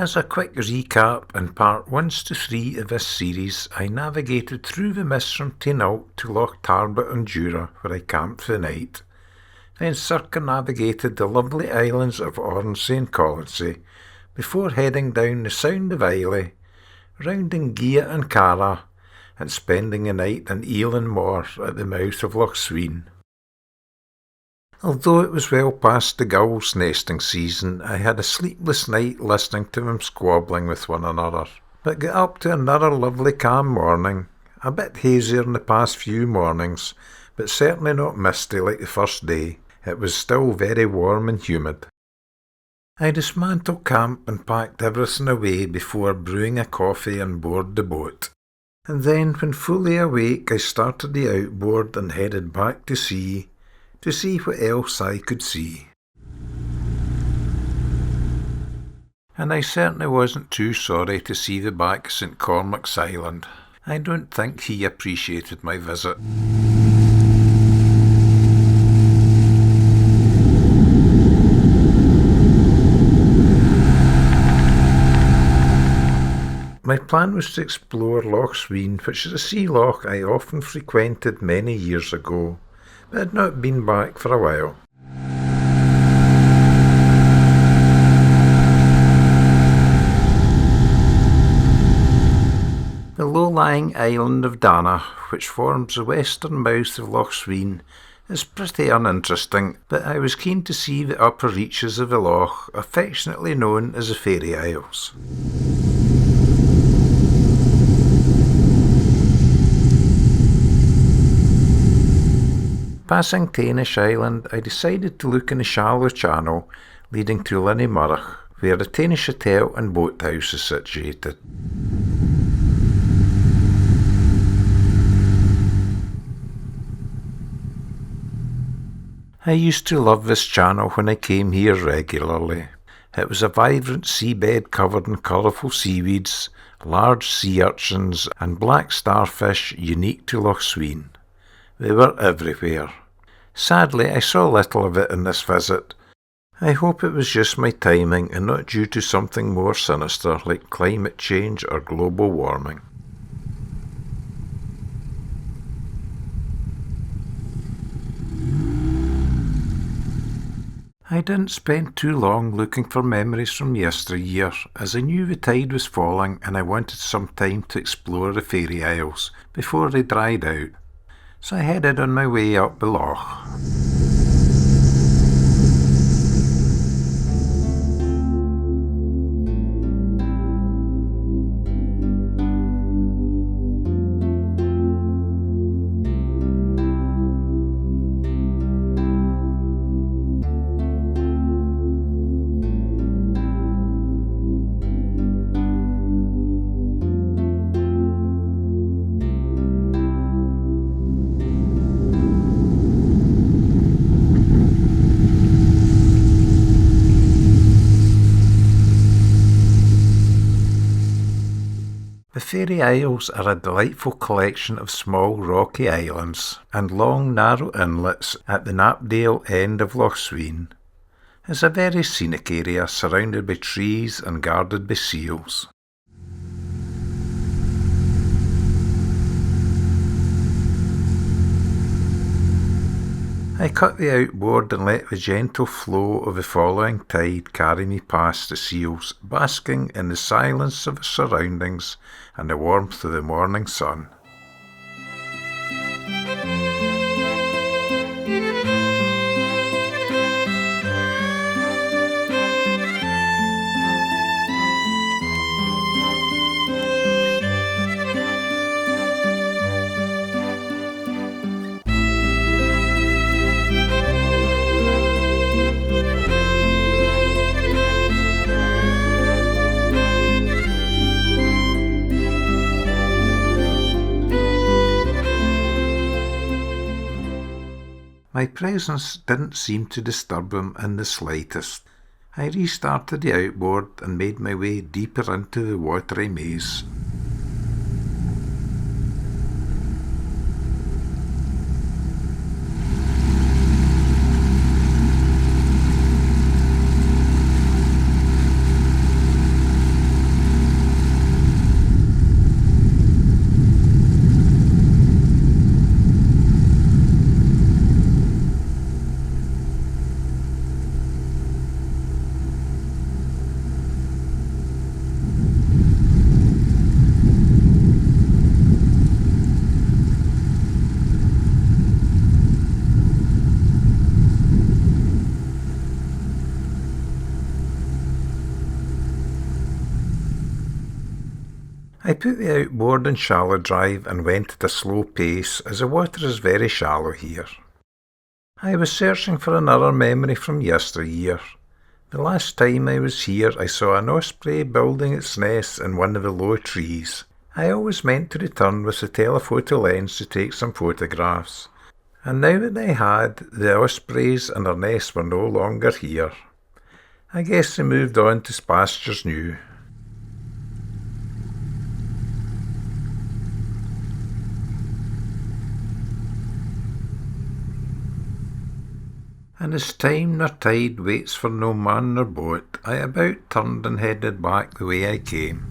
As a quick recap, in part 1 to 3 of this series, I navigated through the mist from Taynuilt to Loch Tarbet and Jura, where I camped for the night, then circumnavigated the lovely islands of Oronsay and Colonsay, before heading down the Sound of Islay, rounding Gia and Cara, and spending the night in Elan Moor at the mouth of Loch Sween. Although it was well past the gulls' nesting season, I had a sleepless night listening to them squabbling with one another, but got up to another lovely calm morning, a bit hazier than the past few mornings, but certainly not misty like the first day. It was still very warm and humid. I dismantled camp and packed everything away before brewing a coffee on board the boat, and then when fully awake I started the outboard and headed back to see what else I could see. And I certainly wasn't too sorry to see the back of St Cormac's Island. I don't think he appreciated my visit. My plan was to explore Loch Sween, which is a sea loch I often frequented many years ago, but had not been back for a while. The low-lying island of Donny, which forms the western mouth of Loch Sween, is pretty uninteresting, but I was keen to see the upper reaches of the loch, affectionately known as the Fairy Isles. Passing Tainish Island, I decided to look in the shallow channel leading to Linnymurroch, where the Tainish Hotel and boathouse is situated. I used to love this channel when I came here regularly. It was a vibrant seabed covered in colourful seaweeds, large sea urchins and black starfish unique to Loch Sween. They were everywhere. Sadly, I saw little of it in this visit. I hope it was just my timing and not due to something more sinister like climate change or global warming. I didn't spend too long looking for memories from yesteryear, as I knew the tide was falling and I wanted some time to explore the Fairy Isles before they dried out. So I headed on my way up the loch. The Fairy Isles are a delightful collection of small rocky islands and long narrow inlets at the Knapdale end of Loch Sween. It's a very scenic area surrounded by trees and guarded by seals. I cut the outboard and let the gentle flow of the following tide carry me past the seals, basking in the silence of the surroundings and the warmth of the morning sun. My presence didn't seem to disturb him in the slightest. I restarted the outboard and made my way deeper into the watery maze. put the outboard in shallow drive and went at a slow pace, as the water is very shallow here. I was searching for another memory from yesteryear. The last time I was here I saw an osprey building its nest in one of the low trees. I always meant to return with the telephoto lens to take some photographs, and now that I had, the ospreys and their nest were no longer here. I guess they moved on to pastures new. And as time nor tide waits for no man nor boat, I about turned and headed back the way I came.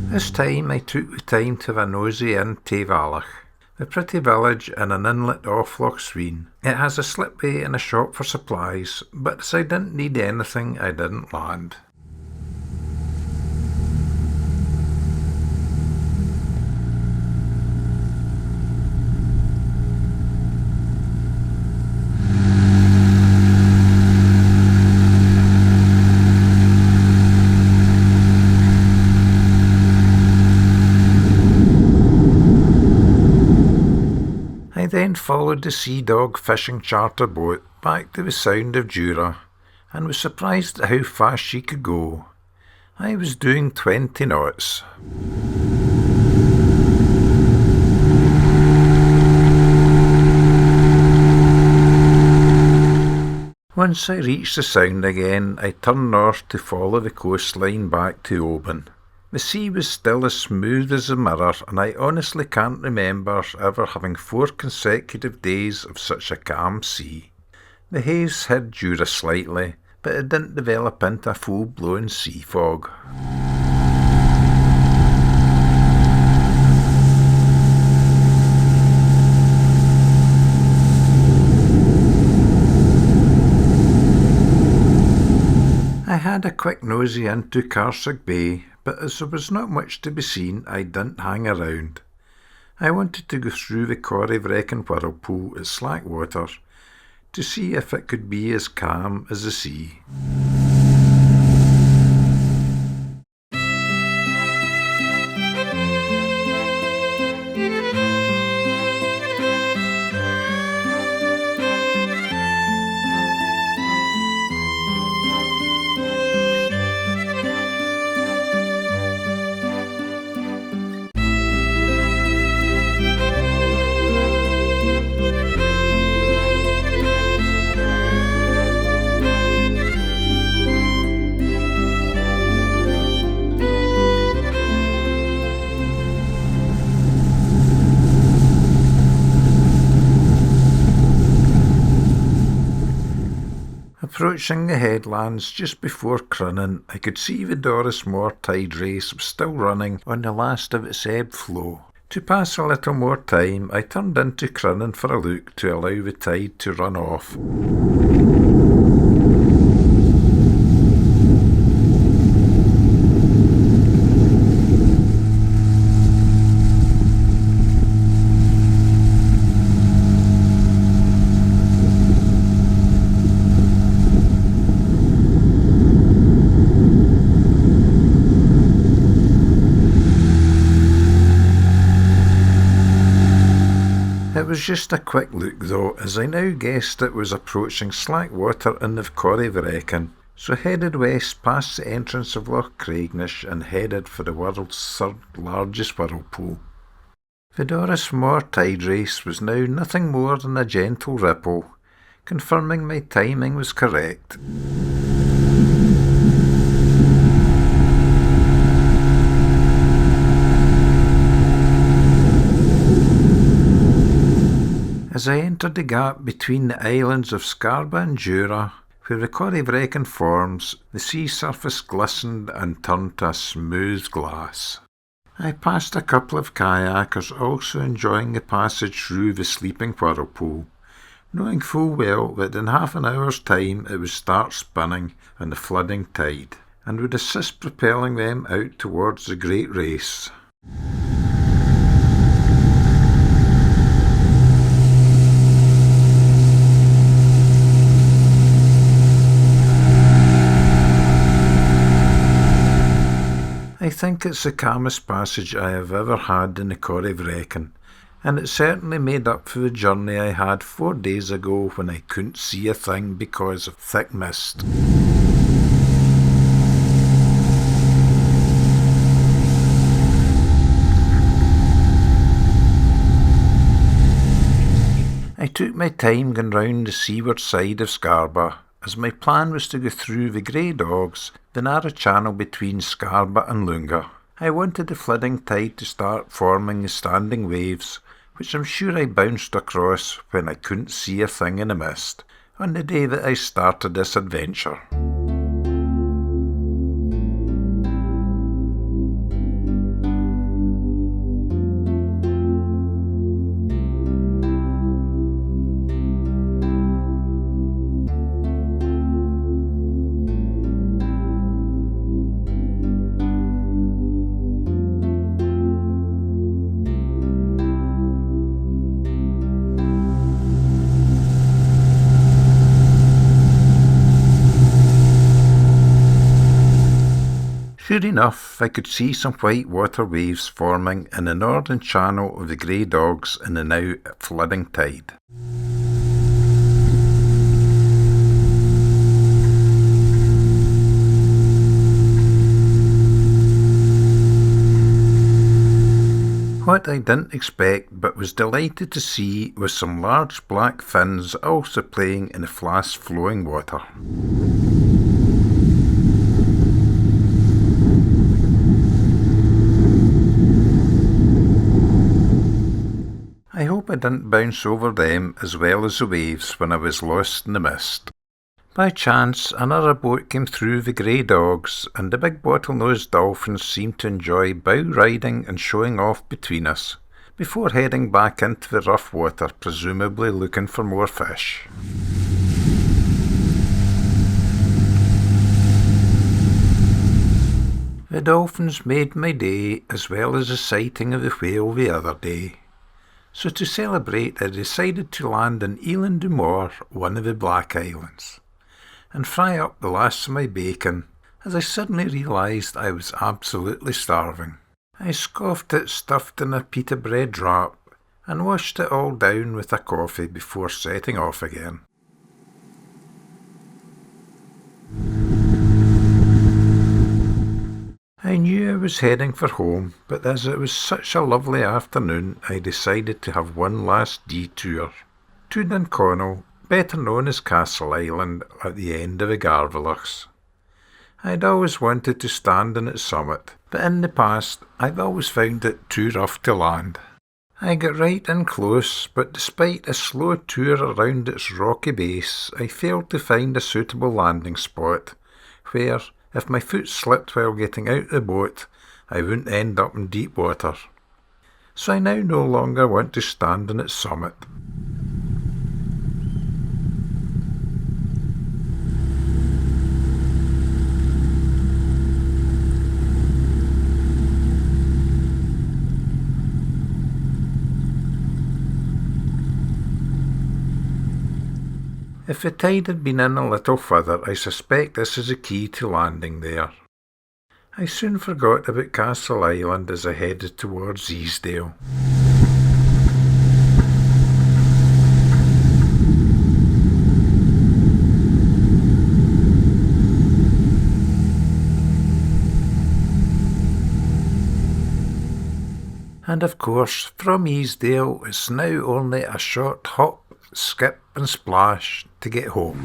This time I took the time to have a nosy into Valach, the pretty village in an inlet off Loch Sween. It has a slipway and a shop for supplies, but as I didn't need anything, I didn't land. I then followed the Sea Dog fishing charter boat back to the Sound of Jura, and was surprised at how fast she could go. I was doing 20 knots. Once I reached the Sound again, I turned north to follow the coastline back to Oban. The sea was still as smooth as a mirror, and I honestly can't remember ever having 4 consecutive days of such a calm sea. The haze hid Jura slightly, but it didn't develop into a full-blown sea fog. I had a quick nosy into Carsig Bay, but as there was not much to be seen, I didn't hang around. I wanted to go through the Correyvrekan whirlpool at Slackwater to see if it could be as calm as the sea. Approaching the headlands just before Crunnan, I could see the Doris Moor tide race was still running on the last of its ebb flow. To pass a little more time, I turned into Crunnan for a look to allow the tide to run off. It was just a quick look though, as I now guessed it was approaching Slackwater in the Correyvrekan, so headed west past the entrance of Loch Craigness and headed for the world's 3rd largest whirlpool. The Doris Moor tide race was now nothing more than a gentle ripple, confirming my timing was correct. As I entered the gap between the islands of Scarba and Jura, where the Correyvrekan forms, the sea surface glistened and turned to a smooth glass. I passed a couple of kayakers also enjoying the passage through the sleeping whirlpool, knowing full well that in half an hour's time it would start spinning on the flooding tide. and would assist propelling them out towards the great race. I think it's the calmest passage I have ever had in the Correyvrekan, and it certainly made up for the journey I had 4 days ago when I couldn't see a thing because of thick mist. I took my time going round the seaward side of Scarborough, as my plan was to go through the Grey Dogs, the narrow channel between Scarborough and Lunga. I wanted the flooding tide to start forming the standing waves, which I'm sure I bounced across when I couldn't see a thing in the mist, on the day that I started this adventure. Sure enough, I could see some white water waves forming in the northern channel of the Grey Dogs in the now flooding tide. What I didn't expect but was delighted to see was some large black fins also playing in the fast flowing water. I hope I didn't bounce over them as well as the waves when I was lost in the mist. By chance, another boat came through the Grey Dogs, and the big bottlenose dolphins seemed to enjoy bow riding and showing off between us, before heading back into the rough water, presumably looking for more fish. The dolphins made my day, as well as the sighting of the whale the other day. So to celebrate, I decided to land in Island du Mor, one of the Black Islands, and fry up the last of my bacon, as I suddenly realised I was absolutely starving. I scoffed it stuffed in a pita bread wrap, and washed it all down with a coffee before setting off again. I knew I was heading for home, but as it was such a lovely afternoon, I decided to have one last detour to Dunconnell, better known as Castle Island, at the end of the Garvelochs. I'd always wanted to stand on its summit, but in the past I've always found it too rough to land. I got right in close, but despite a slow tour around its rocky base, I failed to find a suitable landing spot where, if my foot slipped while getting out of the boat, I wouldn't end up in deep water. So I now no longer want to stand on its summit. If the tide had been in a little further, I suspect this is the key to landing there. I soon forgot about Castle Island as I headed towards Easdale. And of course, from Easdale, it's now only a short hop, skip and splash to get home.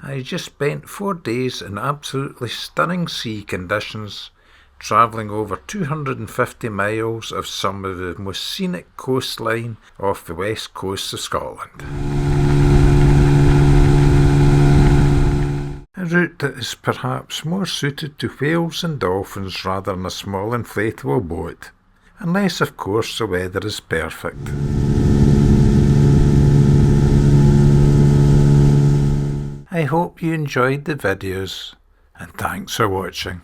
I just spent 4 days in absolutely stunning sea conditions, travelling over 250 miles of some of the most scenic coastline off the west coast of Scotland. A route that is perhaps more suited to whales and dolphins rather than a small inflatable boat, unless of course the weather is perfect. I hope you enjoyed the videos, and thanks for watching.